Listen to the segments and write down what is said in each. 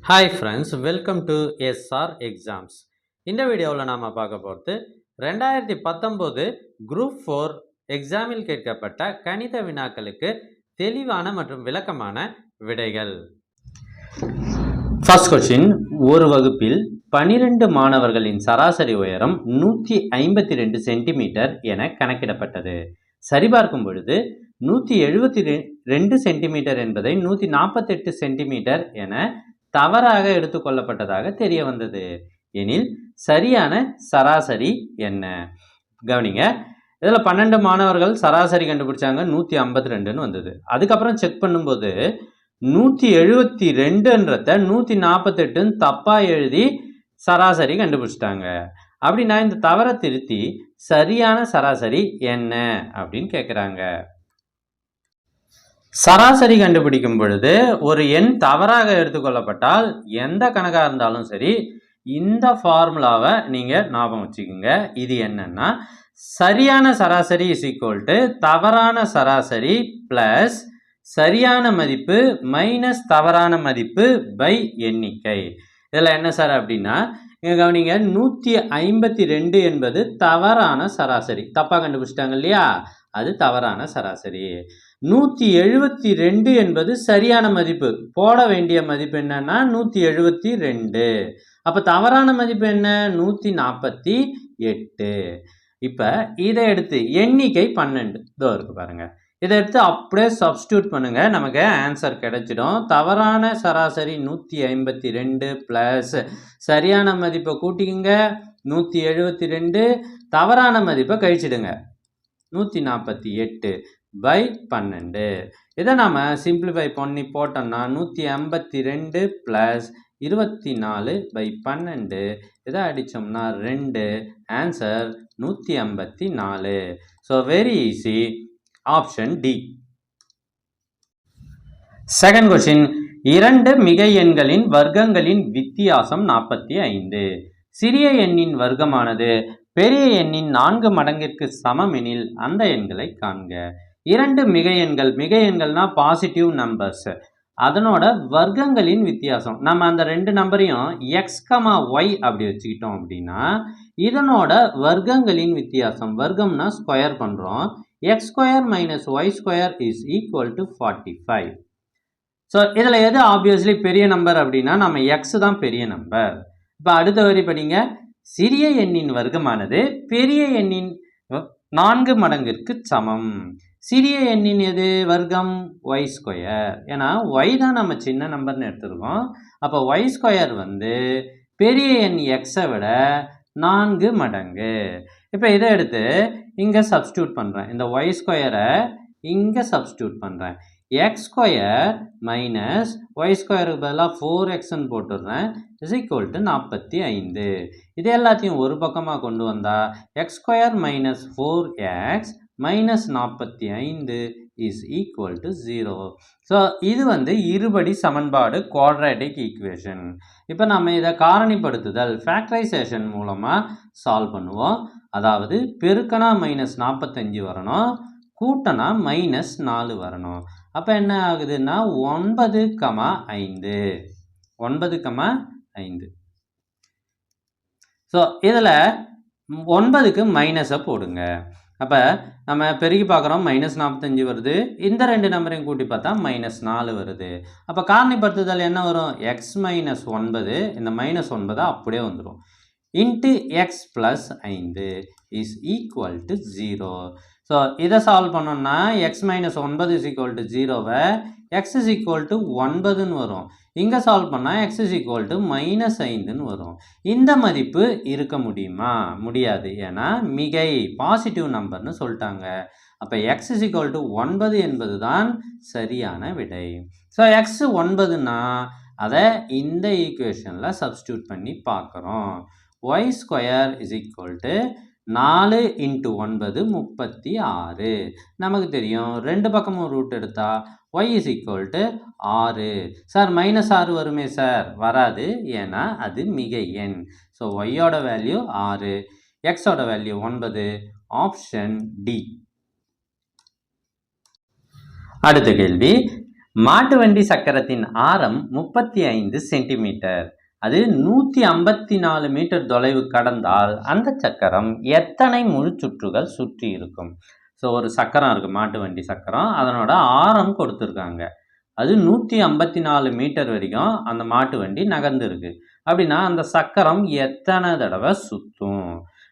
Hi friends, welcome to SR exams. இந்த வீடியோவில் நாம் பார்க்க போகிறது 2019 குரூப் 4 எக்ஸாமில் கேட்கப்பட்ட கணித வினாக்களுக்கு தெளிவான மற்றும் விளக்கமான விடைகள். ஃபர்ஸ்ட் கொஸ்டின், ஒரு வகுப்பில் 12 மாணவர்களின் சராசரி உயரம் 152 சென்டிமீட்டர் என கணக்கிடப்பட்டது. சரிபார்க்கும் பொழுது 172 சென்டிமீட்டர் என்பதை 148 சென்டிமீட்டர் என தவறாக எடுத்துக்கொள்ளப்பட்டதாக தெரிய வந்தது. எனில் சரியான சராசரி என்ன? கவனிங்க, இதில் 12 மாணவர்கள் சராசரி கண்டுபிடிச்சாங்க, 152ன்னு வந்தது. அதுக்கப்புறம் செக் பண்ணும்போது 172ன்றத 148ன்னு தப்பா எழுதி சராசரி கண்டுபிடிச்சிட்டாங்க. அப்படின்னா இந்த தவறை திருத்தி சரியான சராசரி என்ன அப்படின்னு கேட்குறாங்க. சராசரி கண்டுபிடிக்கும் பொழுது ஒரு எண் தவறாக எடுத்துக்கொள்ளப்பட்டால் எந்த கணக்காக இருந்தாலும் சரி, இந்த ஃபார்முலாவை நீங்கள் ஞாபகம் வச்சுக்கோங்க. இது என்னன்னா, சரியான சராசரி இஸ் ஈக்குவல் டு தவறான சராசரி பிளஸ் சரியான மதிப்பு மைனஸ் தவறான மதிப்பு பை எண்ணிக்கை. இதில் என்ன சார் அப்படின்னா, இங்கே கவனிங்க, 152 என்பது தவறான சராசரி. தப்பாக கண்டுபிடிச்சிட்டாங்க இல்லையா, அது தவறான சராசரி. 172 என்பது சரியான மதிப்பு. போட வேண்டிய மதிப்பு என்னன்னா 172. அப்போ தவறான மதிப்பு என்ன? 148. இப்போ இதை எடுத்து எண்ணிக்கை 12 இதோ இருக்கு பாருங்க, இதை எடுத்து அப்படியே சப்ஸ்டியூட் பண்ணுங்க, நமக்கு ஆன்சர் கிடைச்சிடும். தவறான சராசரி 152 பிளஸ் சரியான மதிப்பை கூட்டிக்குங்க 172, தவறான மதிப்பை கழிச்சிடுங்க 148 பை 12. இதை நாம் சிம்பிளிஃபை பண்ணி போட்டோம்னா 182 பிளஸ் 24 பை 12. இதை அடித்தோம்னா 2, answer 184. So very easy, option D. Second question, 2 மிகை எண்களின் வர்க்கங்களின் வித்தியாசம் 45. சிறிய எண்ணின் வர்க்கமானது பெரிய எண்ணின் 4 மடங்கிற்கு சமம் எனில் அந்த எண்களை காண்க. 2 மிகை எண்கள், மிகை எண்கள்னா பாசிட்டிவ் நம்பர்ஸ், அதனோட வர்க்கங்களின் வித்தியாசம். நம்ம அந்த 2 நம்பரையும் எக்ஸ் கமா ஒய் அப்படி வச்சுக்கிட்டோம் அப்படின்னா இதனோட வர்க்கங்களின் வித்தியாசம், வர்க்கம்னா ஸ்கொயர் பண்ணுறோம், x square minus y square is equal to 45. So இதில் எது ஆப்வியஸ்லி பெரிய நம்பர் அப்படின்னா நம்ம எக்ஸ் தான் பெரிய நம்பர். இப்போ அடுத்த வரி படிங்க, சிறிய எண்ணின் வர்க்கமானது பெரிய எண்ணின் 4 மடங்கிற்கு சமம். சிறிய எண்ணின் எது வர்க்கம்? Y square. ஏன்னா ஒய் தான் நம்ம சின்ன நம்பர்னு எடுத்துருக்கோம். அப்போ ஒய் ஸ்கொயர் வந்து பெரிய எண் எக்ஸை விட 4 மடங்கு. இப்போ இதை எடுத்து இங்கே சப்ஸ்டியூட் பண்ணுறேன், இந்த ஒய் ஸ்கொயரை இங்கே சப்ஸ்டியூட் பண்ணுறேன். எக்ஸ் ஸ்கொயர் மைனஸ் ஒய் ஸ்கொயருக்கு பதிலாக 4xன்னு போட்டுடுறேன், இஸ் ஈக்குவல் டு 45. இது எல்லாத்தையும் ஒரு பக்கமாக கொண்டு வந்தால் X square minus 4x minus 45 is equal to 0. So இது வந்து இருபடி சமன்பாடு, குவாட்ராட்டிக் ஈக்குவேஷன். இப்போ நம்ம இதை காரணிப்படுத்துதல் ஃபேக்டரைசேஷன் மூலமாக சால்வ் பண்ணுவோம். அதாவது பெருக்கனா மைனஸ் 45 வரணும், கூட்டனா மைனஸ் 4 வரணும். அப்போ என்ன ஆகுதுன்னா 9,5. 9,5. ஸோ இதில் 9க்கு மைனஸை போடுங்க. அப்போ நம்ம பெருகி பார்க்குறோம், மைனஸ் 45 வருது. இந்த 2 நம்பரையும் கூட்டி பார்த்தா மைனஸ் 4 வருது. அப்போ காரணிப்படுத்துதல் என்ன வரும்? எக்ஸ் மைனஸ் 9, இந்த மைனஸ் 9 அப்படியே வந்துடும், into x plus 5 is equal to 0. So இதை சால்வ் பண்ணோம்னா x minus 9 is equal to 0வை எக்ஸ் இஸ் ஈக்குவல் டு 9ன்னு வரும். இங்கே சால்வ் பண்ணால் x is equal to minus 5ன்னு வரும். இந்த மதிப்பு இருக்க முடியுமா? முடியாது, ஏன்னா மிகை பாசிட்டிவ் நம்பர்னு சொல்லிட்டாங்க. அப்போ எக்ஸ் இஸ் ஈக்குவல் டு 9 என்பது தான் சரியான விடை. ஸோ எக்ஸ் 9ன்னா அதை இந்த ஈக்குவேஷனில் சப்ஸ்டியூட் பண்ணி பார்க்குறோம். Y square is equal to 4 into 9 36. நமக்கு தெரியும், 2 பக்கமும் ரூட் எடுத்தால் y is equal to 6. Sir minus 6 வருமே சார்? வராது, ஏன்னா அது மிகை எண். ஸோ ஒய்யோட வேல்யூ 6, எக்ஸோட வேல்யூ 9, ஆப்ஷன் டி. அடுத்த கேள்வி, மாட்டு வண்டி சக்கரத்தின் ஆரம் 35 சென்டிமீட்டர். அது 154 மீட்டர் தொலைவு கடந்தால் அந்த சக்கரம் எத்தனை முழு சுற்றுகள் சுற்றி இருக்கும்? ஸோ ஒரு சக்கரம் இருக்குது, மாட்டு வண்டி சக்கரம். அதனோட ஆரம் கொடுத்துருக்காங்க. அது 154 மீட்டர் வரைக்கும் அந்த மாட்டு வண்டி நகர்ந்து இருக்கு. அப்படின்னா அந்த சக்கரம் எத்தனை தடவை சுற்றும்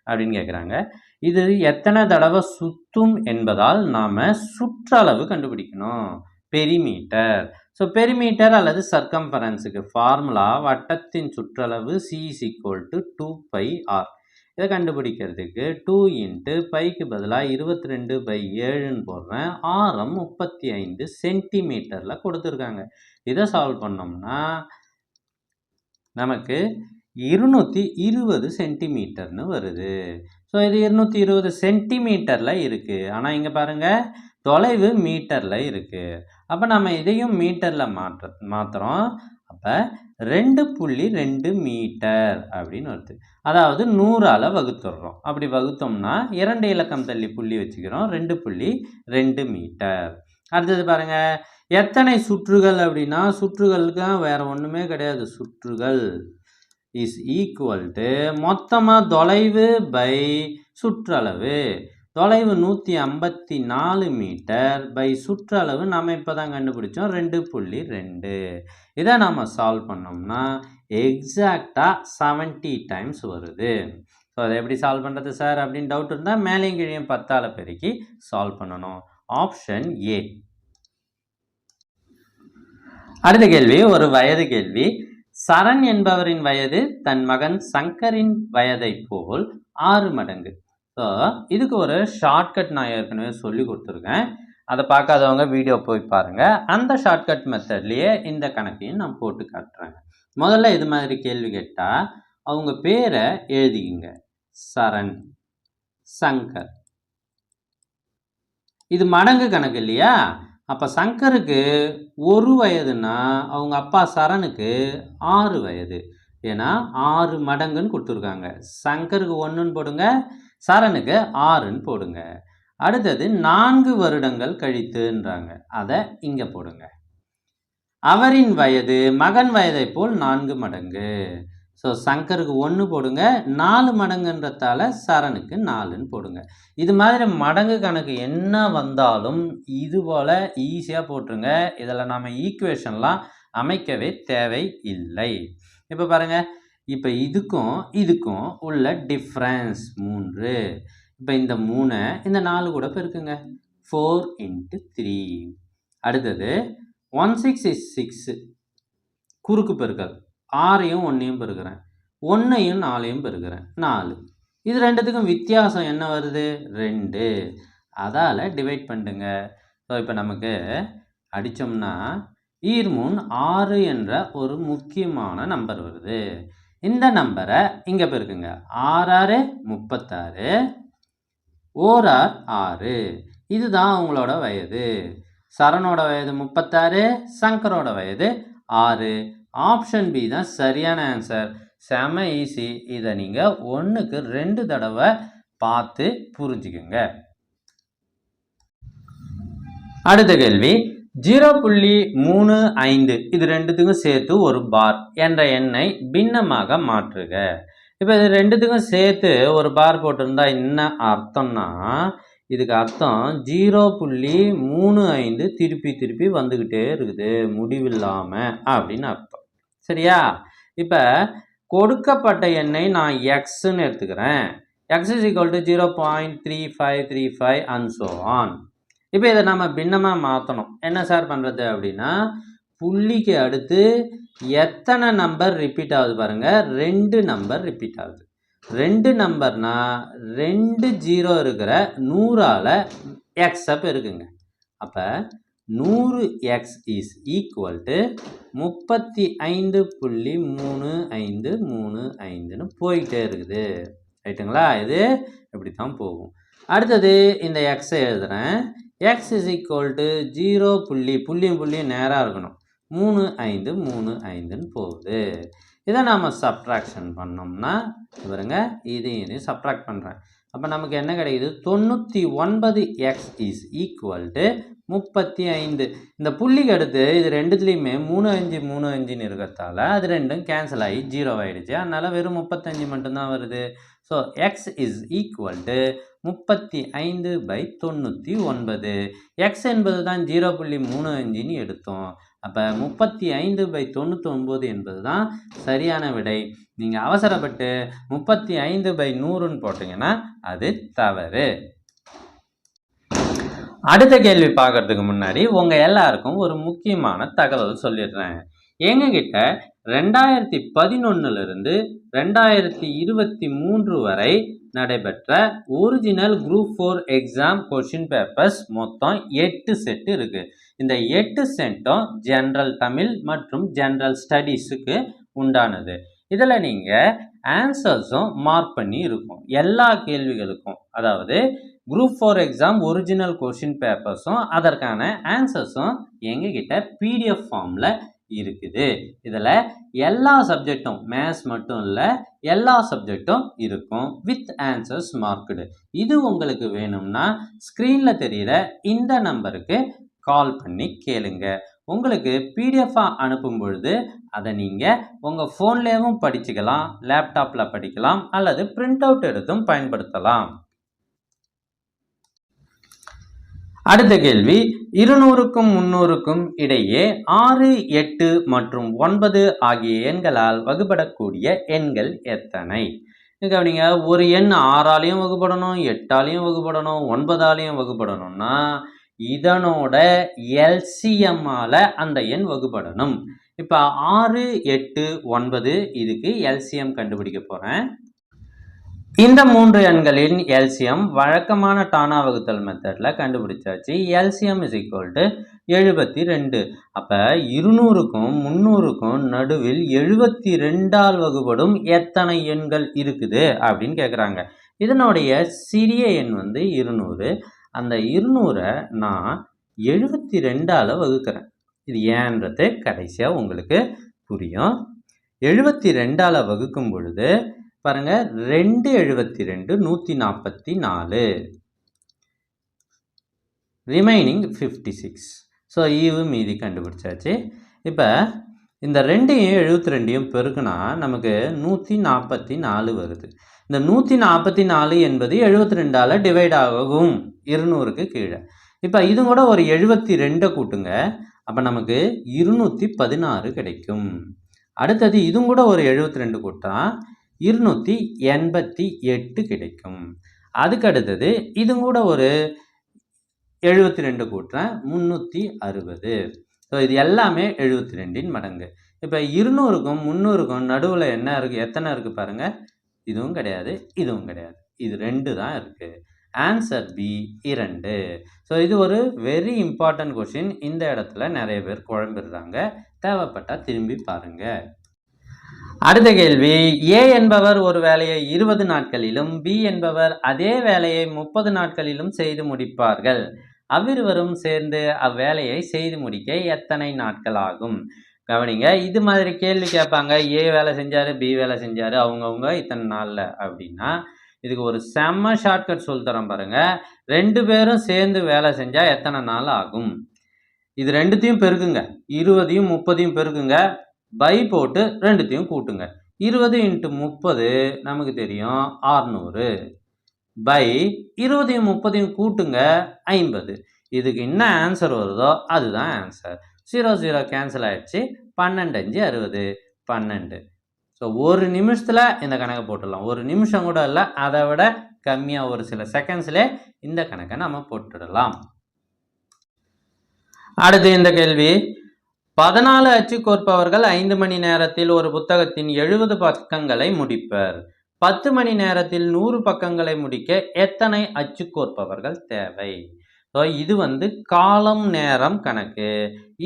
அப்படின்னு கேட்குறாங்க. இது எத்தனை தடவை சுற்றும் என்பதால் நாம் சுற்றளவு கண்டுபிடிக்கணும், பெரிமீட்டர். ஸோ பெரிமீட்டர் அல்லது சர்க்கம்ஃபரன்ஸுக்கு ஃபார்முலா வட்டத்தின் சுற்றளவு C=2πr. இதை கண்டுபிடிக்கிறதுக்கு 2 × பைக்கு பதிலாக 22/7ன்னு போடுறேன். ஆரம் 35 சென்டிமீட்டரில் கொடுத்துருக்காங்க. இதை சால்வ் பண்ணோம்னா நமக்கு 220 சென்டிமீட்டர்னு வருது. ஸோ இது 220 சென்டிமீட்டரில் இருக்குது. ஆனால் இங்கே பாருங்கள், தொலைவு மீட்டரில் இருக்குது. அப்போ நம்ம இதையும் மீட்டரில் மாற்றுறோம். அப்போ 2.2 மீட்டர் அப்படின்னு வருது. அதாவது 100ஆல் வகுத்துடுறோம். அப்படி வகுத்தோம்னா 2 இலக்கம் தள்ளி புள்ளி வச்சுக்கிறோம். 2.2 மீட்டர். அடுத்தது பாருங்கள், எத்தனை சுற்றுகள் அப்படின்னா சுற்றுகளுக்கு வேறு ஒன்றுமே கிடையாது. சுற்றுகள் இஸ் ஈக்குவல் டு மொத்தமாக தொலைவு பை சுற்றளவு. தொலைவு 154 மீட்டர் பை சுற்றளவு நாம் இப்போ தான் கண்டுபிடிச்சோம் 2.2. இதை நாம் சால்வ் பண்ணோம்னா எக்ஸாக்டாக 70 டைம்ஸ் வருது. ஸோ அதை எப்படி சால்வ் பண்ணுறது சார் அப்படின்னு டவுட் இருந்தால் மேலேயும் கீழேயும் 10ஆல் பெருக்கி சால்வ் பண்ணணும். Option A. அடுத்த கேள்வி ஒரு வயது கேள்வி. சரண் என்பவரின் வயது தன் மகன் சங்கரின் வயதை போல் 6 மடங்கு. ஸோ இதுக்கு ஒரு ஷார்ட்கட் நான் ஏற்கனவே சொல்லி கொடுத்துருக்கேன். அதை பார்க்காதவங்க வீடியோ போய் பாருங்கள். அந்த ஷார்ட்கட் மெத்தட்லேயே இந்த கணக்கையும் நான் போட்டு காட்டுறேன். முதல்ல இது மாதிரி கேள்வி கேட்டால் அவங்க பேரை எழுதிக்கிங்க. சரண், சங்கர். இது மடங்கு கணக்கு இல்லையா? அப்போ சங்கருக்கு 1 வயதுன்னா அவங்க அப்பா சரணுக்கு 6 வயது. ஏன்னா 6 மடங்குன்னு கொடுத்துருக்காங்க. சங்கருக்கு 1ன்னு போடுங்க, சரணுக்கு 6ன்னு போடுங்க. அடுத்தது 4 வருடங்கள் கழித்துன்றாங்க. அதை இங்கே போடுங்க. அவரின் வயது மகன் வயதை போல் 4 மடங்கு. ஸோ சங்கருக்கு 1 போடுங்க, 4 மடங்குன்றதால சரணுக்கு 4ன்னு போடுங்க. இது மாதிரி மடங்கு கணக்கு என்ன வந்தாலும் இது போல் ஈஸியாக போட்டுருங்க. இதில் நாம் ஈக்குவேஷன்லாம் அமைக்கவே தேவை இல்லை. இப்போ பாருங்கள், இப்போ இதுக்கும் உள்ள டிஃப்ரென்ஸ் 3. இப்போ இந்த 3 இந்த 4 கூட பெருக்குங்க. 4 × 3. அடுத்தது 16 is 6. குறுக்கு பெருக்கல். 6ஐயும் 1ஐயும் பெருக்கிறேன், 1ஐயும் 4ஐயும் பெருக்கிறேன், 4. இது ரெண்டுத்துக்கும் வித்தியாசம் என்ன வருது? 2. அதால் டிவைட் பண்ணிடுங்க. ஸோ இப்போ நமக்கு அடித்தோம்னா 6 என்ற ஒரு முக்கியமான நம்பர் வருது. இந்த நம்பரை இங்கே பெருக்குங்க. 6 36, 1 6. இதுதான் உங்களோட வயது. சரணோட வயது 36, சங்கரோட வயது 6. ஆப்ஷன் பி தான் சரியான ஆன்சர். செம ஈஸி. இதை நீங்கள் 1க்கு 2 தடவை பார்த்து புரிஞ்சுக்குங்க. அடுத்த கேள்வி 0.35 இது ரெண்டுத்துக்கும் சேர்த்து ஒரு பார் என்ற எண்ணை பின்னமாக மாற்றுக. இப்போ இது ரெண்டுத்துக்கும் சேர்த்து ஒரு பார் போட்டிருந்தா என்ன அர்த்தம்னா, இதுக்கு அர்த்தம் 0.35 திருப்பி வந்துக்கிட்டே இருக்குது முடிவில்லாமல் அப்படின்னு அர்த்தம். சரியா? இப்போ கொடுக்கப்பட்ட எண்ணை நான் எக்ஸ்ன்னு எடுத்துக்கிறேன். x is equal to 0.3535 and so on. இப்போ இதை நம்ம பின்னமாக மாற்றணும். என்ன சார் பண்ணுறது அப்படின்னா, புள்ளிக்கு அடுத்து எத்தனை நம்பர் ரிப்பீட் ஆகுது பாருங்கள். 2 நம்பர் ரிப்பீட் ஆகுது. 2 நம்பர்னா 2 0 இருக்கிற 100ஆல் எக்ஸை பெருக்குங்க. அப்போ 100x is equal to 35.3535ன்னு போயிட்டே இருக்குது. ரைட்டுங்களா? இது இப்படி தான் போகும். அடுத்தது இந்த எக்ஸை எழுதுகிறேன். x is equal to 0 புள்ளியும் நேராக இருக்கணும். 3535ன்னு போகுது. இதை நாம் சப்ட்ராக்ஷன் பண்ணோம்னா பாருங்க, இதையும் சப்ட்ராக்ட் பண்ணுறேன். அப்போ நமக்கு என்ன கிடைக்குது? 99x is equal to 35. இந்த புள்ளிக்கு அடுத்து இது ரெண்டுத்துலேயுமே 3 5 3 5ன்னு இருக்கிறதால அது ரெண்டும் கேன்சல் ஆகி 0 ஆகிடுச்சு. அதனால் வெறும் 35 மட்டும்தான் வருது. So X is equal to 35/99. X என்பது தான் 0.35ன்னு எடுத்தோம். அப்போ 35/99 என்பது தான் சரியான விடை. நீங்கள் அவசரப்பட்டு 35/100ன்னு போட்டிங்கன்னா அது தவறு. அடுத்த கேள்வி பார்க்கறதுக்கு முன்னாடி உங்கள் எல்லாருக்கும் ஒரு முக்கியமான தகவல் சொல்லிடுறேன். எங்ககிட்ட 2011 2023 வரை நடைபெற்ற original group 4 exam question papers மொத்தம் 8 செட் இருக்குது. இந்த 8 செட்டும் ஜென்ரல் தமிழ் மற்றும் ஜென்ரல் ஸ்டடீஸுக்கு உண்டானது. இதில் நீங்கள் ஆன்சர்ஸும் மார்க் பண்ணி இருக்கும் எல்லா கேள்விகளுக்கும். அதாவது குரூப் 4 எக்ஸாம் ஒரிஜினல் கொஷின் பேப்பர்ஸும் அதற்கான ஆன்சர்ஸும் எங்ககிட்ட பிடிஎஃப் ஃபார்மில் இருக்குது. இதில் எல்லா சப்ஜெக்டும் மேத்ஸ் மட்டும் இல்லை, எல்லா சப்ஜெக்டும் இருக்கும் வித் ஆன்சர்ஸ் மார்க்குடு. இது உங்களுக்கு வேணும்னா ஸ்க்ரீனில் தெரிகிற இந்த நம்பருக்கு கால் பண்ணி கேளுங்க. உங்களுக்கு பிடிஎஃபாக அனுப்பும் பொழுது அதை நீங்கள் உங்கள் ஃபோன்லேயும் படிச்சுக்கலாம், லேப்டாப்பில் படிக்கலாம், அல்லது பிரிண்ட் அவுட் எடுத்தும் பயன்படுத்தலாம். அடுத்த கேள்வி, 200க்கும் 300க்கும் இடையே 6, 8 மற்றும் 9 ஆகிய எண்களால் வகுப்படக்கூடிய எண்கள் எத்தனை? கவனிங்க, ஒரு எண் 6ஆலையும் வகுப்படணும், 8ஆலையும் வகுப்படணும், 9ஆலையும் வகுப்படணும்னா இதனோட எல்சிஎம்மால அந்த எண் வகுப்படணும். இப்போ 6, 8, 9 இதுக்கு எல்சிஎம் கண்டுபிடிக்க போகிறேன். இந்த 3 எண்களின் எல்சிஎம் வழக்கமான டானா வகுத்தல் மெத்தடில் கண்டுபிடிச்சாச்சு. LCM is equal to 72. அப்போ 200க்கும் 300க்கும் நடுவில் 72ஆல் வகுப்படும் எத்தனை எண்கள் இருக்குது அப்படின்னு கேட்குறாங்க. இதனுடைய சிறிய எண் 200. அந்த 200 நான் 72ஆல் வகுக்கிறேன். இது ஏன்றது கடைசியாக உங்களுக்கு புரியும். 72ஆல் வகுக்கும் பொழுது பாருங்க, 2 72 144, ரிமைனிங் 56. ஸோ ஈவு மீதி கண்டுபிடிச்சாச்சு. இப்போ இந்த 2ஐயும் 72ஐயும் பெருக்குனா நமக்கு 144 வருது. இந்த 144 என்பது 72ஆல் டிவைட் ஆகும் 200க்கு கீழே. இப்போ இது கூட ஒரு 72 கூட்டுங்க, அப்போ நமக்கு 216 கிடைக்கும். அடுத்தது இதுவும் கூட ஒரு 72 கூட்டா 288 கிடைக்கும். அதுக்கு அடுத்தது இது கூட ஒரு 72 கூட்டுறேன் 360. ஸோ இது எல்லாமே 72இன் மடங்கு. இப்போ 200க்கும் 300க்கும் நடுவில் என்ன இருக்குது, எத்தனை இருக்குது பாருங்கள். இதுவும் கிடையாது, இதுவும் கிடையாது, இது 2 தான் இருக்குது. Answer B 2. ஸோ இது ஒரு வெரி இம்பார்ட்டன்ட் கொஷின். இந்த இடத்துல நிறைய பேர் குழம்பிடுறாங்க. தேவைப்பட்டால் திரும்பி பாருங்கள். அடுத்த கேள்வி, ஏ என்பவர் ஒரு வேலையை 20 நாட்களிலும் பி என்பவர் அதே வேலையை 30 நாட்களிலும் செய்து முடிப்பார்கள். அவ்விருவரும் சேர்ந்து அவ்வேலையை செய்து முடிக்க எத்தனை நாட்கள் ஆகும்? கவனிங்க, இது மாதிரி கேள்வி கேட்பாங்க. ஏ வேலை செஞ்சாரு, பி வேலை செஞ்சாரு, அவங்கவுங்க இத்தனை நாளில் அப்படின்னா இதுக்கு ஒரு செம்ம ஷார்ட்கட் சொல்லித்தரோம் பாருங்க. 2 பேரும் சேர்ந்து வேலை செஞ்சால் எத்தனை நாள் ஆகும்? இது ரெண்டுத்தையும் பெருக்குங்க, 20யும் 30யும் பெருக்குங்க, பை போட்டு ரெண்டுத்தையும் கூட்டுங்க. 20 × 30 நமக்கு தெரியும் 600. பை 20யும் 30யும் கூட்டுங்க 50. இதுக்கு என்ன ஆன்சர் வருதோ அதுதான் ஆன்சர். 0 0 கேன்சல் ஆகிடுச்சு. 12 5 60, 12. ஸோ ஒரு நிமிஷத்தில் இந்த கணக்கை போட்டுடலாம். ஒரு நிமிஷம் கூட இல்லை, அதை விட கம்மியாக ஒரு சில செகண்ட்ஸ்லேயே இந்த கணக்கை நம்ம போட்டுடலாம். அடுத்து இந்த கேள்வி, 14 அச்சு கோர்ப்பவர்கள் 5 மணி நேரத்தில் ஒரு புத்தகத்தின் 70 பக்கங்களை முடிப்பர். 10 மணி நேரத்தில் 100 பக்கங்களை முடிக்க எத்தனை அச்சு கோர்ப்பவர்கள் தேவை? ஸோ இது காலம் நேரம் கணக்கு.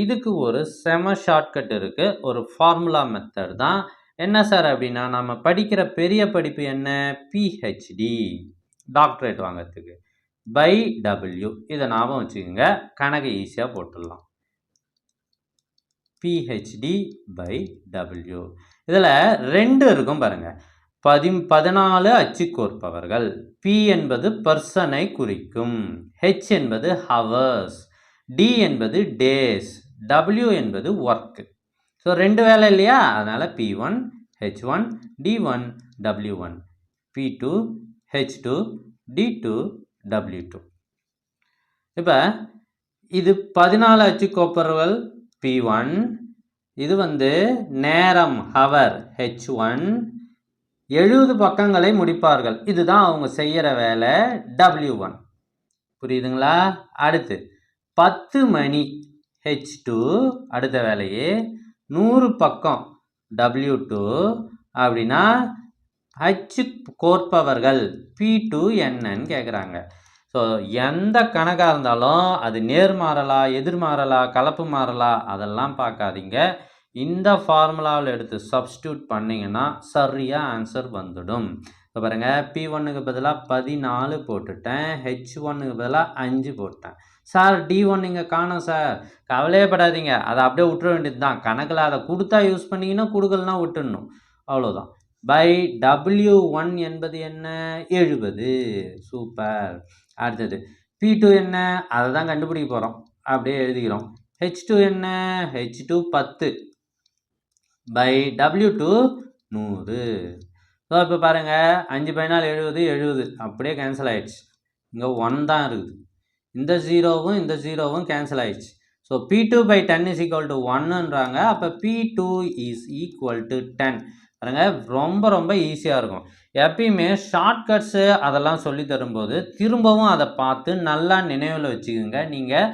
இதுக்கு ஒரு செம ஷார்ட்கட் இருக்குது, ஒரு ஃபார்முலா மெத்தட் தான். என்ன சார் அப்படின்னா, நம்ம படிக்கிற பெரிய படிப்பு என்ன? பிஹெச்டி, டாக்டரேட் வாங்கிறதுக்கு. பை டபிள்யூ, இதை ஞாபகம் வச்சுக்கோங்க, கணக்கு ஈஸியாக போட்டுடலாம். PhD by W. இதில் 2 இருக்கும் பாருங்க. 14 அச்சு கோர்ப்பவர்கள். பி என்பது பர்சனை குறிக்கும், ஹெச் என்பது ஹவர்ஸ், டி என்பது டேஸ், டபிள்யூ என்பது ஒர்க்கு. ஸோ 2 வேலை இல்லையா, அதனால் P1 H1 D1 W1 P2 H2 D2 W2. இப்போ இது 14 அச்சுக்கோப்பர்கள் P1, இது நேரம் ஹவர் H1, 70 பக்கங்களை முடிப்பார்கள், இதுதான் அவங்க செய்கிற வேலை W1. புரியுதுங்களா? அடுத்து 10 மணி H2, அடுத்த வேலையே 100 பக்கம் W2 அப்படின்னா H கோர்ப்பவர்கள் P2 என்னன்னு கேட்குறாங்க. ஸோ எந்த கணக்காக இருந்தாலும் அது நேர்மாறலா, எதிர்மாறலா, கலப்பு மாறலா, அதெல்லாம் பார்க்காதீங்க. இந்த ஃபார்முலாவில் எடுத்து சப்ஸ்டியூட் பண்ணிங்கன்னா சரியாக ஆன்சர் வந்துடும். இப்போ பாருங்கள், P1க்கு பதிலாக 14 போட்டுட்டேன், H1க்கு பதிலாக 5 போட்டேன். சார் D1 இங்கே காணும் சார், கவலையப்படாதீங்க, அதை அப்படியே விட்டுற வேண்டியது தான். கணக்கில் அதை கொடுத்தா யூஸ் பண்ணிங்கன்னா, கொடுக்கலனா விட்டுடணும், அவ்வளோதான். பை W1 என்பது என்ன, 70. சூப்பர். அடுத்தது P2 என்ன, அதை தான் கண்டுபிடிக்க போகிறோம், அப்படியே எழுதிக்கிறோம். H2 என்ன, H2 10 பை W2 100. ஸோ இப்போ பாருங்கள், 5 × 4 70 அப்படியே கேன்சல் ஆகிடுச்சு. இங்கே 1 தான் இருக்குது, இந்த 0வும் இந்த 0வும் கேன்சல் ஆகிடுச்சு. So P2 / 10 = 1ன்றாங்க. அப்போ P2 = 10. பாருங்க, ரொம்ப ஈஸியாக இருக்கும். எப்பயுமே ஷார்ட்கட்ஸு அதெல்லாம் சொல்லி தரும்போது திரும்பவும் அதை பார்த்து நல்லா நினைவில் வச்சுக்கோங்க. நீங்கள்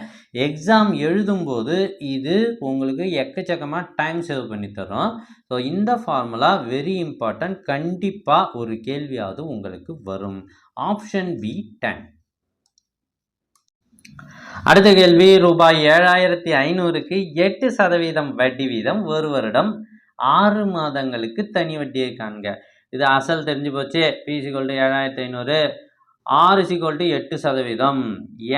எக்ஸாம் எழுதும்போது இது உங்களுக்கு எக்கச்சக்கமாக டைம் சேவ் பண்ணி தரும். ஸோ இந்த ஃபார்முலா வெரி இம்பார்ட்டன்ட். கண்டிப்பாக ஒரு கேள்வியாவது உங்களுக்கு வரும். Option B 10. அடுத்த கேள்வி, ரூபாய் 7500க்கு 8% வட்டி வீதம் ஒரு வருடம் 6 மாதங்களுக்கு தனி வட்டியை காண்க. இது அசல் தெரிஞ்சு போச்சு. P = 7500, R = 8%.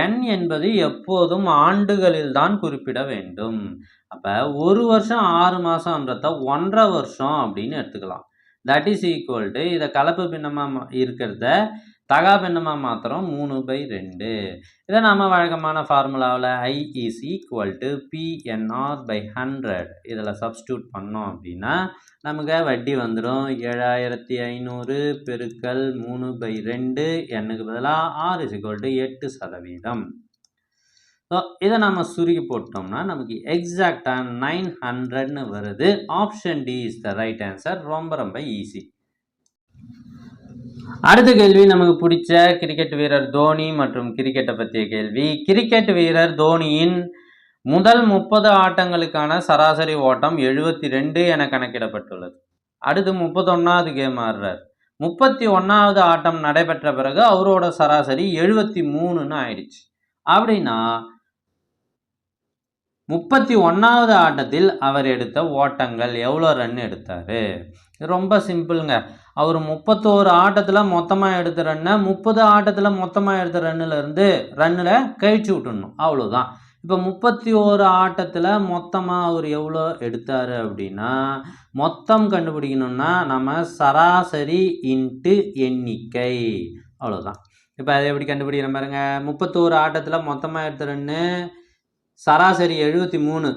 N என்பது எப்போதும் ஆண்டுகளில் தான் குறிப்பிட வேண்டும். அப்போ ஒரு வருஷம் 6 மாதம்ன்றத 1.5 வருஷம் அப்படின்னு எடுத்துக்கலாம். தட் இஸ் ஈக்குவல் டு, இதை கலப்பு பின்னமாக இருக்கிறத தகா பின்னமாக மாத்திரம் 3/2. இதை நாம் வழக்கமான ஃபார்முலாவில் I = PNR/100 இதில் சப்ஸ்டியூட் பண்ணோம் அப்படின்னா நமக்கு வட்டி வந்துடும் 7500 பெருக்கல் 3/2, Nக்கு பதிலாக R = 8%. ஸோ இதை நம்ம சுருக்கி போட்டோம்னா நமக்கு எக்ஸாக்டாக 900ன்னு வருது. Option D is the right answer. ரொம்ப ஈஸி. அடுத்த கேள்வி, நமக்கு பிடிச்ச கிரிக்கெட் வீரர் தோனி மற்றும் கிரிக்கெட்டை பற்றிய கேள்வி. கிரிக்கெட் வீரர் தோனியின் முதல் 30 ஆட்டங்களுக்கான சராசரி ஓட்டம் 72 என கணக்கிடப்பட்டுள்ளது. அடுத்து 31வது கேம் ஆடுறார். 31வது ஆட்டம் நடைபெற்ற பிறகு அவரோட சராசரி 73ன்னு ஆயிடுச்சு. அப்படின்னா 31வது ஆட்டத்தில் அவர் எடுத்த ஓட்டங்கள் எவ்வளோ ரன் எடுத்தார்? ரொம்ப சிம்பிளுங்க. அவர் 31 ஆட்டத்தில் மொத்தமாக எடுத்த ரன்னை 30 ஆட்டத்தில் மொத்தமாக எடுத்த ரன்னில் கழிச்சு விட்டுடணும், அவ்வளோதான். இப்போ 31 ஆட்டத்தில் மொத்தமாக அவர் எவ்வளோ எடுத்தார் அப்படின்னா, மொத்தம் கண்டுபிடிக்கணும்னா நம்ம சராசரி இன்ட்டு எண்ணிக்கை, அவ்வளோதான். இப்போ அதை எப்படி கண்டுபிடிக்கிற பாருங்க. 31 ஆட்டத்தில் மொத்தமாக எடுத்த ரன்னு சராசரி 73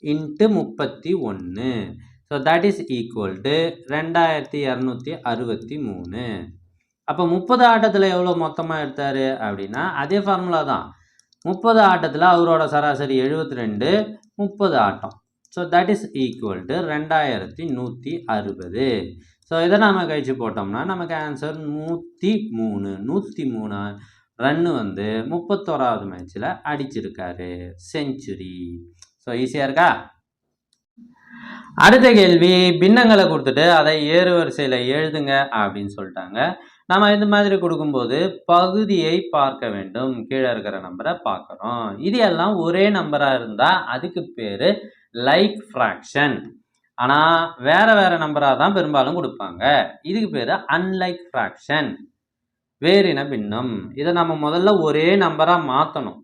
into 31. So that is equal to 2263. அப்போ 30 ஆட்டத்தில் எவ்வளோ மொத்தமாக எடுத்தார் அப்படின்னா அதே ஃபார்முலா தான். 30 ஆட்டத்தில் அவரோட சராசரி 72, 30 ஆட்டம். So that is equal to 2160. So இதை நாம் கழிச்சு போட்டோம்னா நமக்கு ஆன்சர் 103. 103 ரன்னு 31வது மேட்ச்சில் அடிச்சிருக்காரு, செஞ்சுரி. ஸோ ஈஸியாக இருக்கா? அடுத்த கேள்வி, பின்னங்களை கொடுத்துட்டு அதை ஏறு வரிசையில் எழுதுங்க அப்படின்னு சொல்லிட்டாங்க. நம்ம இந்த மாதிரி கொடுக்கும்போது பகுதியை பார்க்க வேண்டும், கீழே இருக்கிற நம்பரை பார்க்குறோம். இது எல்லாம் ஒரே நம்பராக இருந்தால் அதுக்கு பேர் லைக் ஃப்ராக்ஷன். ஆனால் வேறு நம்பராக தான் பெரும்பாலும் கொடுப்பாங்க. இதுக்கு பேர் அன்லைக் ஃப்ராக்ஷன், வேறின பின்னம். இதை நம்ம முதல்ல ஒரே நம்பராக மாற்றணும்.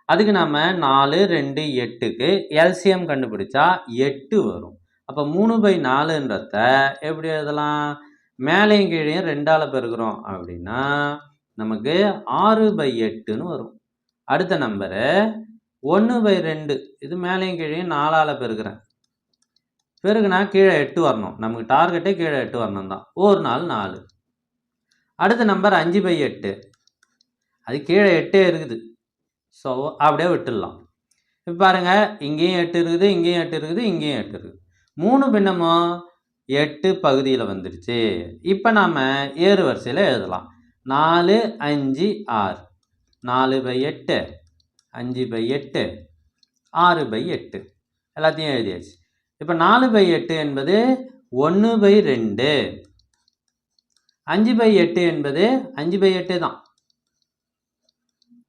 அதுக்கு நம்ம 4, 2, 8க்கு எல்சிஎம் கண்டுபிடிச்சா 8 வரும். அப்போ 3/4ன்றத எப்படி எழுதலாம்? மேலேயும் கீழேயும் 2ஆல் பெருக்கிறோம் அப்படின்னா நமக்கு 6/8ன்னு வரும். அடுத்த நம்பரு 1/2 இது மேலேயும் கீழே 4ஆல் பெருக்கிறேன். பெருக்குனா கீழே 8 வரணும். நமக்கு டார்கெட்டே கீழே 8 வரணும் தான். ஒரு நாள் 4. அடுத்த நம்பர் 5/8. அது கீழே 8 இருக்குது. ஸோ அப்படியே விட்டுடலாம். இப்போ பாருங்க, இங்கேயும் 8 இருக்குது, இங்கேயும் 8 இருக்குது, இங்கேயும் 8 இருக்குது. 3 பின்னமும் 8 பகுதியில் வந்துடுச்சு. இப்போ நாம் ஏறு வரிசையில் எழுதலாம். 4, 5, 6. 4/8, 5/8, 6/8 எல்லாத்தையும் எழுதியாச்சு. இப்போ 4/8 என்பது 1/2. 5/8 என்பது 5/8 தான்.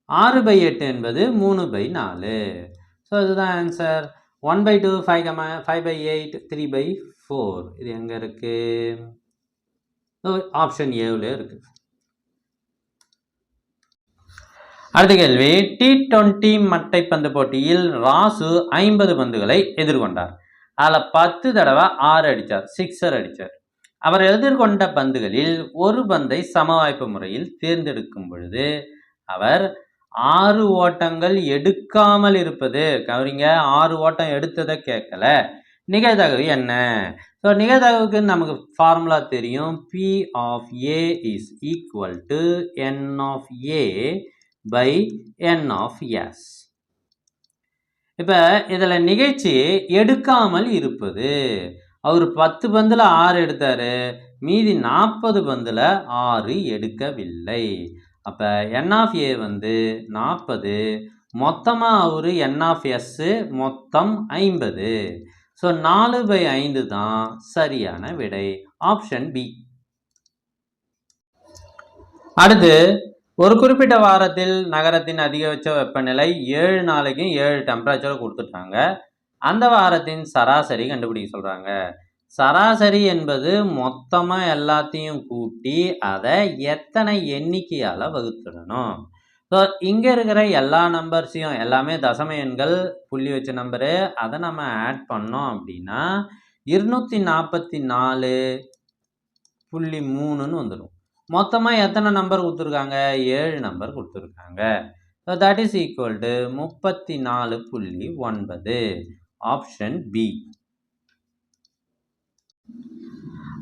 6/8 என்பது 3/4. ஸோ இதுதான் ஆன்சர். 1/2, 5/8, 3/4. இது எங்கே இருக்கு? ஆப்ஷன் ஏவில் இருக்கு. அடுத்த கேள்வி, T20 மட்டைப்பந்து போட்டியில் ராசு 50 பந்துகளை எதிர்கொண்டார். அதில் 10 தடவை 6 அடித்தார், 6 அடித்தார். அவர் எதிர்கொண்ட பந்துகளில் ஒரு பந்தை சமவாய்ப்பு முறையில் தேர்ந்தெடுக்கும் பொழுது அவர் 6 ஓட்டங்கள் எடுக்காமல் இருப்பது. கவனிங்க, 6 ஓட்டம் எடுத்ததை கேட்கல. நிகழ்தகவு என்ன? ஸோ நிகழ்தகவுக்கு நமக்கு ஃபார்முலா தெரியும். P of A is equal to N of A by N of S. இப்போ இதில் நிகழ்ச்சி எடுக்காமல் இருப்பது. அவர் 10 பந்தில் 6 எடுத்தார், மீதி 40 பந்தில் 6 எடுக்கவில்லை. அப்போ N of A வந்து 40, மொத்தமாக அவர் N of S மொத்தம் 50. ஸோ 4/5 தான் சரியான விடை. Option B. அடுத்து, ஒரு குறிப்பிட்ட வாரத்தில் நகரத்தின் அதிகபட்ச வெப்பநிலை 7 நாளைக்கும் 7 டெம்பரேச்சர் கொடுத்துட்டாங்க. அந்த வாரத்தின் சராசரி கண்டுபிடிக்க சொல்கிறாங்க. சராசரி என்பது மொத்தமாக எல்லாத்தையும் கூட்டி அதை எத்தனை எண்ணிக்கையால் வகுத்துடணும். ஸோ இங்கே இருக்கிற எல்லா நம்பர்ஸையும், எல்லாமே தசம எண்கள், புள்ளி வச்ச நம்பரு, அதை நம்ம ஆட் பண்ணோம் அப்படின்னா 244.3ன்னு வந்துடும். மொத்தமாக எத்தனை நம்பர் கொடுத்துருக்காங்க? 7 நம்பர் கொடுத்துருக்காங்க. So that is equal to 34.9. Option B.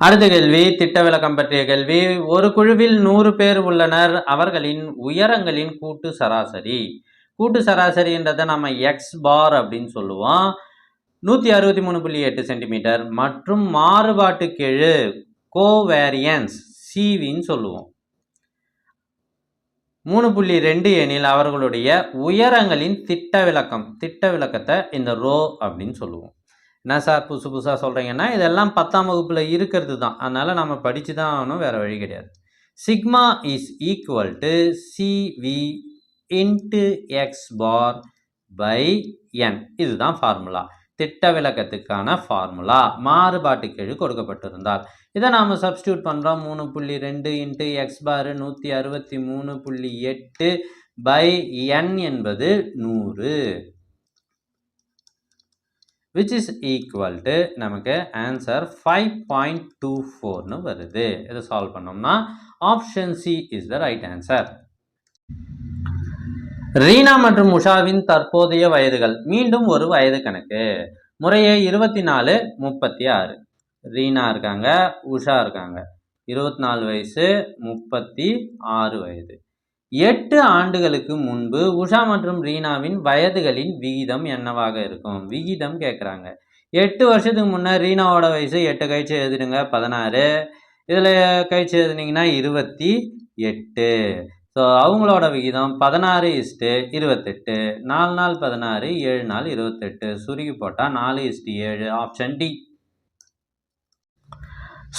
அடுத்த கேள்வி, திட்ட விளக்கம் பற்றிய கேள்வி. ஒரு குழுவில் 100 பேர் உள்ளனர். அவர்களின் உயரங்களின் கூட்டு சராசரி. கூட்டு சராசரின்றதை நம்ம எக்ஸ் பார் அப்படின்னு சொல்லுவோம். 163.8 சென்டிமீட்டர் மற்றும் மாறுபாட்டு கெழு கோவேரியன்ஸ் சிவின்னு சொல்லுவோம். 3.2 எனில் அவர்களுடைய உயரங்களின் திட்ட விளக்கத்தை இந்த ரோ அப்படின்னு சொல்லுவோம். என்ன சார் புதுசாக சொல்கிறீங்கன்னா, இதெல்லாம் 10ஆம் வகுப்பில் இருக்கிறது தான். அதனால் நம்ம படித்து தான் ஆகணும், வேறு வழி கிடையாது. Sigma is equal to CV into x bar by n. இதுதான் ஃபார்முலா. திட்ட விளக்கத்துக்கான ஃபார்முலா. மாறுபாட்டு கெழு கொடுக்கப்பட்டிருந்தால் இதை நாம் சப்ஸ்டியூட் பண்ணுறோம். 3.2 இன்ட்டு எக்ஸ் பார் 163.8 பை என் என்பது 100, which is equal to நமக்கு ஆன்சர் 5.24ன்னு வருது. இதை சால்வ் பண்ணோம்னா option C is the right answer. Reena மற்றும் உஷாவின் தற்போதைய வயதுகள். மீண்டும் ஒரு வயது கணக்கு. முறையே 24, 36. ரீனா இருக்காங்க, உஷா இருக்காங்க. 24 வயசு, 36 வயது. 8 ஆண்டுகளுக்கு முன்பு உஷா மற்றும் ரீனாவின் வயதுகளின் விகிதம் என்னவாக இருக்கும்? விகிதம் கேட்குறாங்க. 8 வருஷத்துக்கு முன்னே ரீனாவோட வயசு 8 கழிச்சு எழுதிடுங்க 16. இதில் கழிச்சு எழுதினீங்கன்னா 28. ஸோ அவங்களோட விகிதம் 16:28. 4 நாள் 16, 7 நாள் 28. சுருக்கி போட்டால் 4:7. Option D.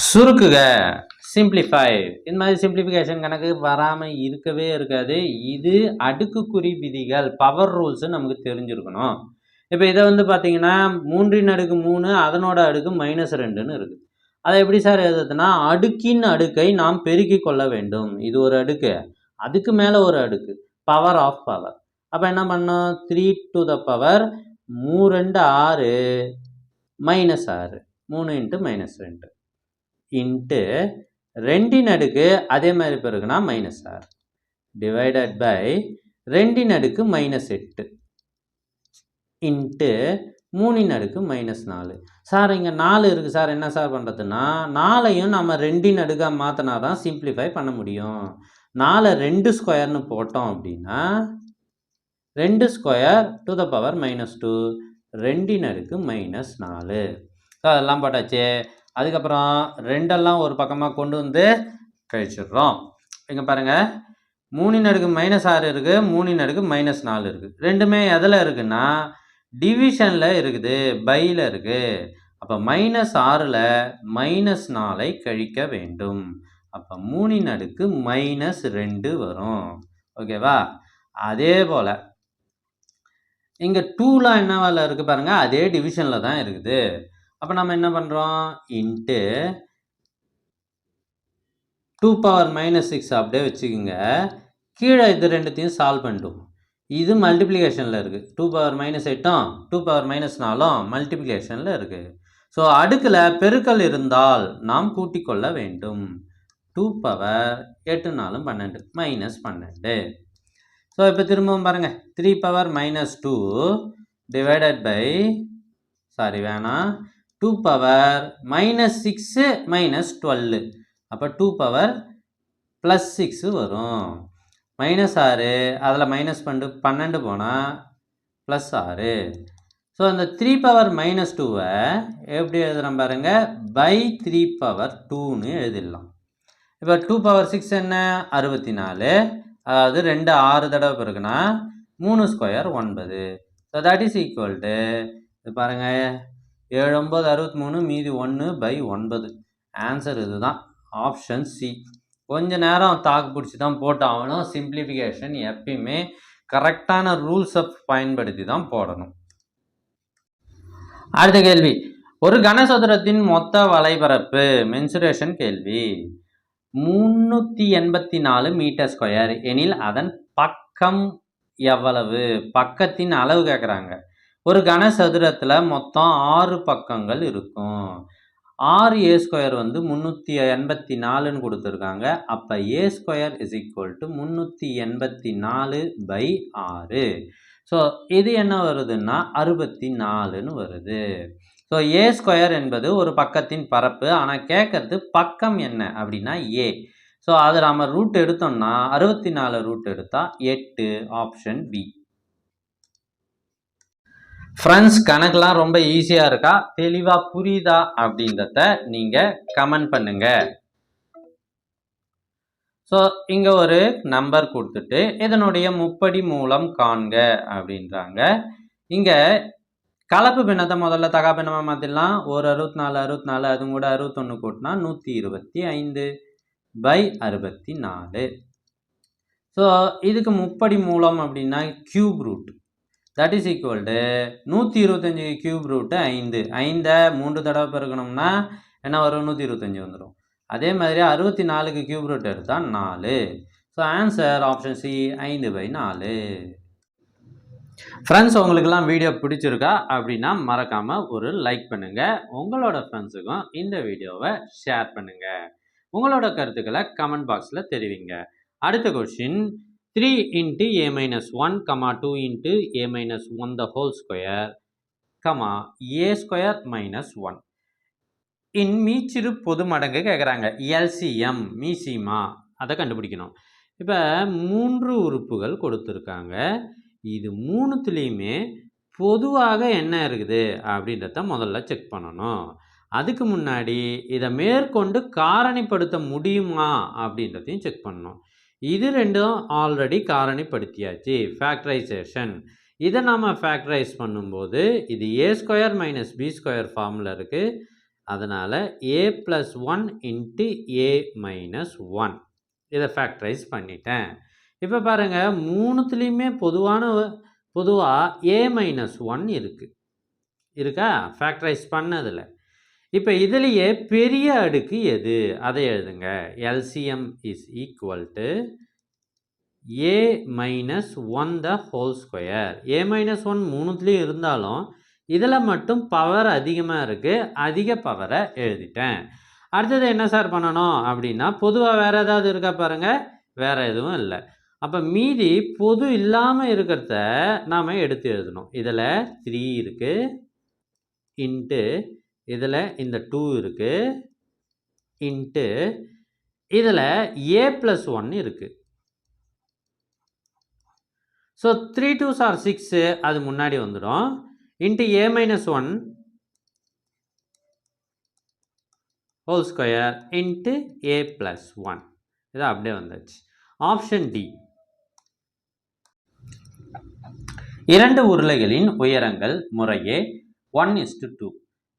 சுருக்குக, சிம்பிளிஃபை. இந்த மாதிரி சிம்பிளிஃபிகேஷன் கணக்கு வராமல் இருக்கவே இருக்காது. இது அடுக்குக்குறி விதிகள், பவர் ரூல்ஸ் நமக்கு தெரிஞ்சிருக்கணும். இப்போ இதை வந்து பார்த்தீங்கன்னா 3/3, அதனோட அடுக்கு -2ன்னு இருக்குது. அதை எப்படி சார் எழுதுதுன்னா, அடுக்கின் அடுக்கை நாம் பெருக்கி கொள்ள வேண்டும். இது ஒரு அடுக்கு, அதுக்கு மேலே ஒரு அடுக்கு, பவர் ஆஃப் பவர். அப்போ என்ன பண்ணோம்? 3 to the power 3 6 -6, 3 × -2 இன்ட்டு 2ன் அடுக்கு அதே மாதிரி பிறகுனா -6 டிவைடட் பை 2ன் அடுக்கு -8. இன்ட்டு 3^-4. சார் இங்கே 4 இருக்குது சார், என்ன சார் பண்ணுறதுன்னா 4ஐயும் நம்ம 2 மாற்றினா தான் சிம்பிளிஃபை பண்ண முடியும். 4 2 ஸ்கொயர்னு போட்டோம் அப்படின்னா 2 square to the power -2, 2^-4. So அதெல்லாம் போட்டாச்சு. அதுக்கப்புறம் 2எல்லாம் ஒரு பக்கமாக கொண்டு வந்து கழிச்சிடுறோம். இங்கே பாருங்கள், 3^-6 இருக்குது, 3^-4 இருக்குது. ரெண்டுமே எதில் இருக்குன்னா டிவிஷனில் இருக்குது, பையில் இருக்குது. அப்போ -6ல் -4ஐ கழிக்க வேண்டும். அப்போ 3^-2 வரும். ஓகேவா? அதே போல் இங்கே 2லாம் என்னவால் இருக்குது பாருங்கள், அதே டிவிஷனில் தான் இருக்குது. அப்போ நம்ம என்ன பண்ணுறோம், இன்ட்டு 2⁻6 அப்படியே வச்சுக்கோங்க. கீழே இது ரெண்டுத்தையும் சால்வ் பண்ணிட்டோம். இது மல்டிப்ளிகேஷனில் இருக்குது. 2⁻8ம் 2⁻4ம் மல்டிப்ளிகேஷனில் இருக்குது. ஸோ அடுக்கில் பெருக்கல் இருந்தால் நாம் கூட்டிக் கொள்ள வேண்டும். 2⁻8 4 12 -12. ஸோ இப்போ திரும்பவும் பாருங்கள், 3⁻2 டிவைடட் பை, சாரி வேணாம், 2⁻6 -12. அப்போ 2⁻+6 வரும். -6 அதில் -12 போனால் +6. ஸோ அந்த 3⁻-2வை எப்படி எழுதுகிறோம் பாருங்கள், பை 3/2ன்னு எழுதிடலாம். இப்போ 2⁻6 என்ன, 64. அதாவது 2 6 தடவை பிறகுனா 3 square 9. So that is equal to, இது பாருங்கள், 7 9 63 மீதி 1/9. ஆன்சர் இதுதான், ஆப்ஷன் சி. கொஞ்ச நேரம் தாக்கு பிடிச்சி தான் போட்டாகணும். சிம்பிளிஃபிகேஷன் எப்பயுமே கரெக்டான ரூல்ஸை பயன்படுத்தி தான் போடணும். அடுத்த கேள்வி, ஒரு கனசதுரத்தின் மொத்த வலைபரப்பு மென்சுரேஷன் கேள்வி. 384 மீட்டர் ஸ்கொயர் எனில் அதன் பக்கம் எவ்வளவு? பக்கத்தின் அளவு கேட்குறாங்க. ஒரு கனசதுரத்தில் மொத்தம் 6 பக்கங்கள் இருக்கும். 6a² 384ன்னு கொடுத்துருக்காங்க. அப்போ a² = 384/6. ஸோ இது என்ன வருதுன்னா 64ன்னு வருது. ஸோ a² என்பது ஒரு பக்கத்தின் பரப்பு. ஆனால் கேட்கறது பக்கம் என்ன அப்படின்னா a. ஸோ அதை நம்ம ரூட் எடுத்தோம்னா 64 ரூட் எடுத்தால் 8, ஆப்ஷன் பி. ஃப்ரெண்ட்ஸ், கணக்கெலாம் ரொம்ப ஈஸியாக இருக்கா, தெளிவாக புரியுதா அப்படின்றத நீங்கள் கமெண்ட் பண்ணுங்கள். ஸோ இங்கே ஒரு நம்பர் கொடுத்துட்டு இதனுடைய முப்படி மூலம் காண்க அப்படின்றாங்க. இங்கே கலப்பு பின்னத்தை முதல்ல தகா பின்னமாக மாற்றிடலாம். ஒரு 64 64 அது கூட 61 கூட்டினா 125/64. ஸோ இதுக்கு முப்படி மூலம் அப்படின்னா cube root, that is equal to 125 cube root 5. 5ஐ 3 தடவை பெருக்கணும்னா என்ன வரும், 125 வந்துடும். அதே மாதிரி 64க்கு கியூப் ரூட் எடுத்தால் 4. So answer option C, 5/4. Friends, உங்களுக்கெல்லாம் வீடியோ பிடிச்சிருக்கா அப்படின்னா மறக்காமல் ஒரு லைக் பண்ணுங்கள். உங்களோட ஃப்ரெண்ட்ஸுக்கும் இந்த வீடியோவை ஷேர் பண்ணுங்கள். உங்களோட கருத்துக்களை கமெண்ட் பாக்ஸில் தெரிவிங்க. அடுத்த question, 3 × a-1, 2 × a-1 the whole square, a² - 1 இன் மீச்சிறு பொது மடங்கு கேட்குறாங்க. எல்சிஎம், மீசிமா அதை கண்டுபிடிக்கணும். இப்போ 3 உறுப்புகள் கொடுத்துருக்காங்க. இது 3துலேயுமே பொதுவாக என்ன இருக்குது அப்படின்றத முதல்ல செக் பண்ணணும். அதுக்கு முன்னாடி இதை மேற்கொண்டு காரணிப்படுத்த முடியுமா அப்படின்றதையும் செக் பண்ணணும். இது ரெண்டும் ஆல்ரெடி காரணிப்படுத்தியாச்சு, ஃபேக்டரைசேஷன். இதை நாம் ஃபேக்டரைஸ் பண்ணும்போது இது a² - b² ஃபார்மில் இருக்குது. அதனால் a + 1 × a - 1 இதை ஃபேக்டரைஸ் பண்ணிட்டேன். இப்போ பாருங்கள், 3துலேயுமே பொதுவாக a - 1 இருக்கா ஃபேக்டரைஸ் பண்ணதில். இப்போ இதுலேயே பெரிய அடுக்கு எது அதை எழுதுங்க. LCM is equal to a - 1 the whole square. a - 1 3துலேயும் இருந்தாலும் இதில் மட்டும் பவர் அதிகமாக இருக்குது, அதிக பவரை எழுதிட்டேன். அடுத்தது என்ன சார் பண்ணணும் அப்படின்னா, பொதுவாக வேறு ஏதாவது இருக்கா பாருங்கள், வேறு எதுவும் இல்லை. அப்போ மீதி பொது இல்லாமல் இருக்கிறத நாம் எடுத்து எழுதணும். இதில் 3 இருக்குது, இன்ட்டு இதில் இந்த 2 இருக்குது, இன்ட்டு இதில் a + 1 இருக்குது. ஸோ 3 2s are 6, அது முன்னாடி வந்துடும். Into a - 1 whole square into a + 1, இது அப்படியே வந்துச்சு. Option D. இரண்டு உருளைகளின் உயரங்கள் முறையே 1:2.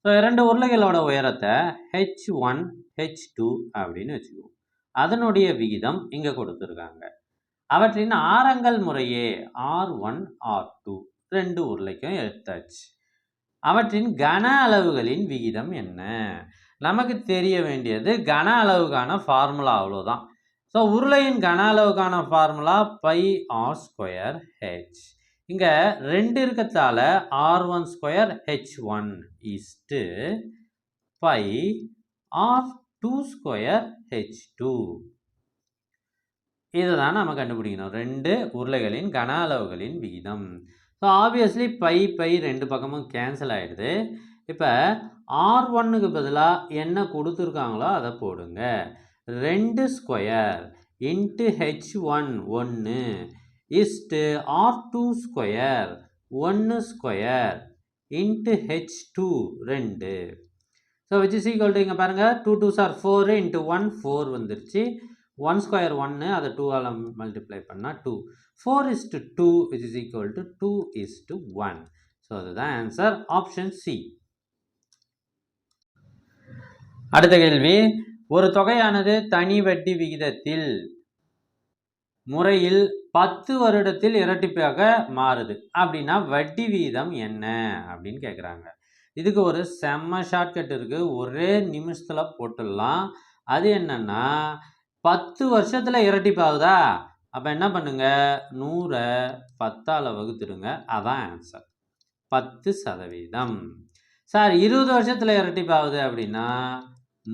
ஸோ இரண்டு உருளைகளோட உயரத்தை h1 h2 அப்படின்னு வச்சுக்குவோம். அதனுடைய விகிதம் இங்கே கொடுத்துருக்காங்க. அவற்றின் ஆரங்கள் முறையே r1 r2, ரெண்டு உருளைக்கும் எடுத்தாச்சு. அவற்றின் கன அளவுகளின் விகிதம் என்ன? நமக்கு தெரிய வேண்டியது கன அளவுக்கான ஃபார்முலா, அவ்வளோதான். ஸோ உருளையின் கன அளவுக்கான ஃபார்முலா πr²h. இங்கே 2 இருக்கிறதால r1² h1 = πr2² h2. இதை தான் நம்ம கண்டுபிடிக்கணும், ரெண்டு உருளைகளின் கன அளவுகளின் விகிதம். ஸோ ஆப்வியஸ்லி பை ரெண்டு பக்கமும் கேன்சல் ஆகிடுது. இப்போ r1க்கு பதிலாக என்ன கொடுத்துருக்காங்களோ அதை போடுங்க. 2² into h1 1 is to r2² 1² into h2 2. So which is equal to, இங்கே பாருங்கள் 2 2s are 4 இன்ட்டு 1 4 வந்துருச்சு. 1² 1, அதை 2ஆல் மல்டிப்ளை பண்ணால் 2. 4:2 which is equal to 2:1. So அதுதான் ஆன்சர், ஆப்ஷன் சி. அடுத்த கேள்வி, ஒரு தொகையானது தனி வட்டி விகிதத்தில் முறையில் 10 வருடத்தில் இரட்டிப்பாக மாறுது அப்படின்னா வட்டி வீதம் என்ன அப்படின்னு கேட்குறாங்க. இதுக்கு ஒரு செம்ம ஷார்ட்கட் இருக்குது, ஒரே நிமிஷத்தில் போட்டுடலாம். அது என்னன்னா 10 வருஷத்தில் இரட்டிப்பாகுதா, அப்போ என்ன பண்ணுங்க, 100 10ஆல் வகுத்துடுங்க, அதான் ஆன்சர், 10%. சார் 20 வருஷத்தில் இரட்டிப்பாகுது அப்படின்னா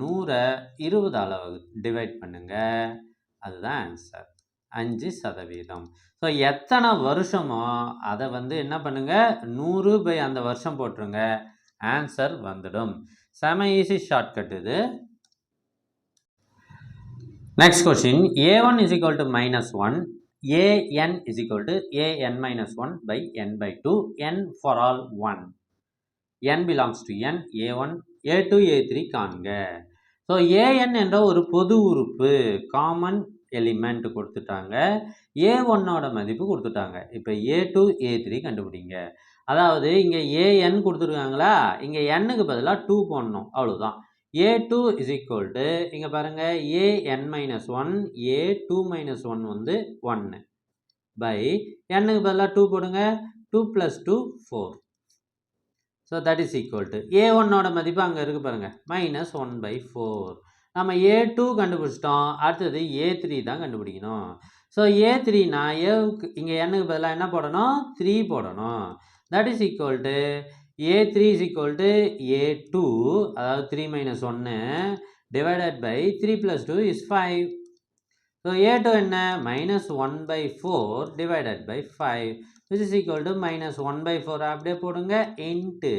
100 20ஆல் டிவைட் பண்ணுங்க, அதுதான் ஆன்சர், 5%. ஸோ எத்தனை வருஷமோ அதை என்ன பண்ணுங்க, 100 அந்த வருஷம் போட்டுருங்க, ஆன்சர் வந்துடும். செம ஈஸி ஷார்ட்கட் இது. Next question, a1 = -1, an = an-1/n/2, n for all 1, n belongs to n, a1 a2 a3 காண்க. ஸோ an என்ற ஒரு பொது உறுப்பு, காமன் எலிமெண்ட் கொடுத்துட்டாங்க, a1ஓட மதிப்பு கொடுத்துட்டாங்க. இப்போ a2 a3 கண்டுபிடிங்க. அதாவது இங்கே an கொடுத்துருக்காங்களா, இங்கே nக்கு பதிலாக 2 போடணும், அவ்வளோதான். a2 = இங்கே பாருங்கள் an-1, a2 - 1 1 பை nக்கு பதிலாக 2 போடுங்க, 2 + 2 4. So that is equal to a1ஓட மதிப்பு அங்கே இருக்குது பாருங்கள், -1/4. நம்ம a2 கண்டுபிடிச்சிட்டோம், அடுத்தது a3 தான் கண்டுபிடிக்கணும். ஸோ a3னா ஏவுக்கு இங்கே என்னக்கு பதிலாக என்ன போடணும், 3 போடணும். That is equal to a3 = a2, அதாவது 3 - 1 divided by 3 + 2 is 5. So a2 என்ன, -1/4 divided by 5 which is equal to -1/4 அப்படியே போடுங்க, இன்ட்டு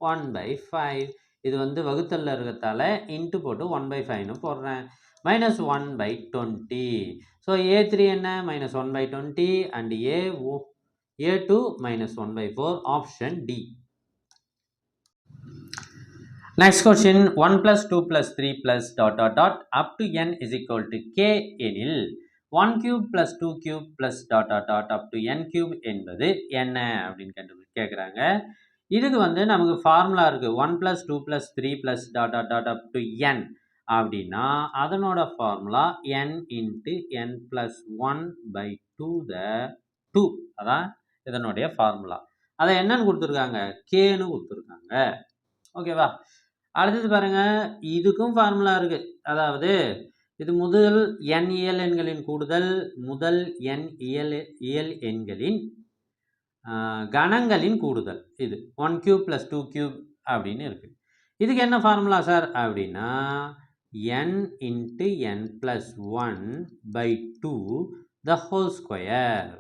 1/5. இது வகுத்தல்ல இருக்கிறதால இன்ட்டு போட்டு 1/5ன்னு போடுறேன், -1/20. ஸோ a3 என்ன, -1/20 and a2 -1/4, option D. Next question, 1 + 2 + 3 + ... up to n = k எனில் 1³ + 2³ + ... up to n³ என்பது என்ன அப்படின்னு கேட்குறாங்க. இதுக்கு நமக்கு ஃபார்முலா இருக்குது, 1 + 2 + 3 + ... up to n அப்படின்னா அதனோட ஃபார்முலா n × n + 1/2, அதான் இதனுடைய ஃபார்முலா. அதை என்னன்னு கொடுத்துருக்காங்க, கேன்னு கொடுத்துருக்காங்க. ஓகேவா, அடுத்தது பாருங்க, இதுக்கும் ஃபார்முலா இருக்குது. அதாவது இது முதல் n இயல் எண்களின் கூடுதல் முதல் n இயல் எண்களின் கணங்களின் கூடுதல். இது 1³ + 2³ அப்படின்னு இருக்கு. இதுக்கு என்ன ஃபார்முலா சார் அப்படின்னா n × n + 1/2 the whole square.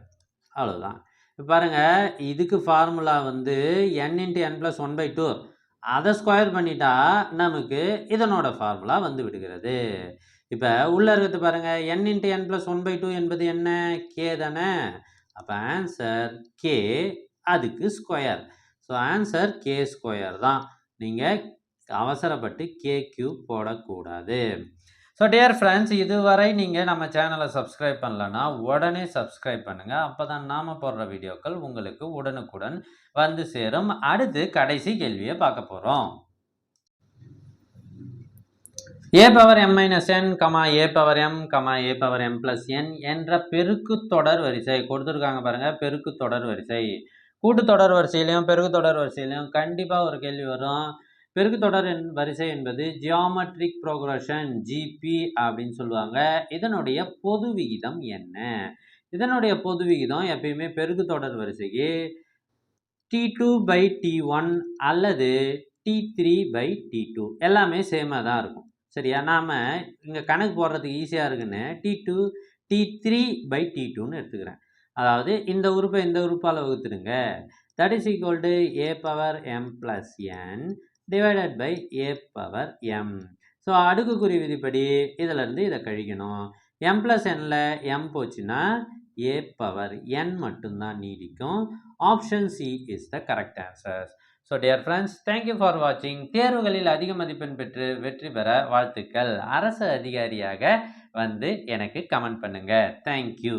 அவ்வளோதான். இப்போ பாருங்கள், இதுக்கு ஃபார்முலா வந்து n × n + 1/2. அதை ஸ்கொயர் பண்ணிட்டா நமக்கு இதனோட ஃபார்முலா வந்து விடுகிறது. இப்போ உள்ளே இருக்கிறது பாருங்கள், n × n + 1/2 என்பது என்ன? k தானே. அப்போ ஆன்சர் k, அதுக்கு square. So answer k square தான். நீங்கள் அவசரப்பட்டு k³ போடக்கூடாது. ஸோ டியர் ஃப்ரெண்ட்ஸ், இதுவரை நீங்கள் நம்ம சேனலை சப்ஸ்கிரைப் பண்ணலன்னா உடனே சப்ஸ்கிரைப் பண்ணுங்கள். அப்போ தான் நாம் போடுற வீடியோக்கள் உங்களுக்கு உடனுக்குடன் வந்து சேரும். அடுத்து கடைசி கேள்வியை பார்க்க போகிறோம். a⁻m - n, a⁻m, a⁻m+n என்ற பெருக்கு தொடர் வரிசை கொடுத்துருக்காங்க பாருங்கள். பெருக்கு தொடர் வரிசை, கூட்டு தொடர் வரிசையிலையும் பெருக்கு தொடர் வரிசையிலையும் கண்டிப்பாக ஒரு கேள்வி வரும். பெருக்கு தொடர் வரிசை என்பது ஜியாமெட்ரிக் ப்ரோக்ரஷன், ஜிபி அப்படின்னு சொல்லுவாங்க. இதனுடைய பொது விகிதம் என்ன? இதனுடைய பொது விகிதம் எப்பயுமே பெருக்கு தொடர் வரிசைக்கு T2/T1 அல்லது T3/T2 எல்லாமே சேமாக தான் இருக்கும். சரியா? நாம் இங்கே கணக்கு போடுறதுக்கு ஈஸியாக இருக்குன்னு T3/T2ன்னு எடுத்துக்கிறேன். அதாவது இந்த உறுப்பை இந்த உறுப்பால் வகுத்துடுங்க. That is equal to a⁻m+n divided by a⁻m. So அடுக்குக்குறி விதிப்படி இதிலேருந்து இதை கழிக்கணும். m+nல m போச்சுன்னா a⁻n மட்டும்தான் நீடிக்கும். Option C is the correct answer. So dear friends, thank you for வாட்சிங். தேர்வுகளில் அதிக மதிப்பெண் பெற்று வெற்றி பெற வாழ்த்துக்கள். அரசு அதிகாரியாக வந்து எனக்கு கமெண்ட் பண்ணுங்கள். தேங்க்யூ.